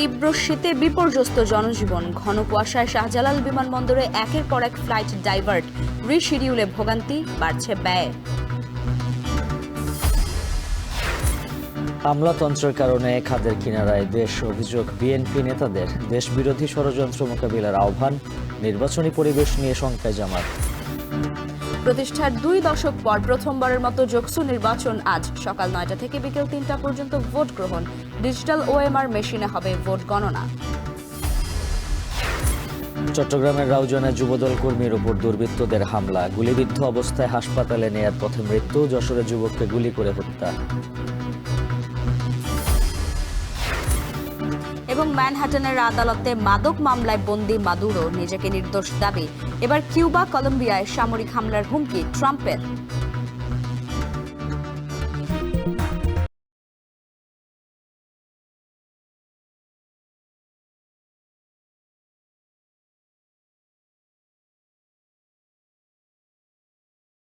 তীব্র শীতে বিপর্যস্ত জনজীবন, ঘন কুয়াশায় শাহজালাল বিমানবন্দরে একের পর এক ফ্লাইট ডাইভার্ট, রিশিডিউলে ভোগান্তি, বাড়ছে ব্যয়। আমলাতন্ত্রের কারণে খাদের কিনারায় দেশ, অভিযোগ বিএনপি নেতাদের। দেশবিরোধী ষড়যন্ত্র মোকাবিলার আহ্বান, নির্বাচনী পরিবেশ নিয়ে শঙ্কায় জামাত। প্রতিষ্ঠার 2 দশক পর প্রথমবারের মতো যোগসু নির্বাচন আজ সকাল 9টা থেকে বিকেল 3টা পর্যন্ত ভোট গ্রহণ। ডিজিটাল ওএমআর মেশিনে হবে ভোট গণনা। চট্টগ্রামের রাউজানে যুবদল কর্মীর উপর দুর্বৃত্তদের হামলা, গুলিবিদ্ধ অবস্থায় হাসপাতালে নেয়ার পথে মৃত্যু। যশোরে যুবককে গুলি করে হত্যা। এবং ম্যানহাটনের আদালতে মাদক মামলায় বন্দী মাদুরো, নিজেকে নির্দোষ দাবি। এবার কিউবা কলম্বিয়ায় সামরিক হামলার হুমকি ট্রাম্পের।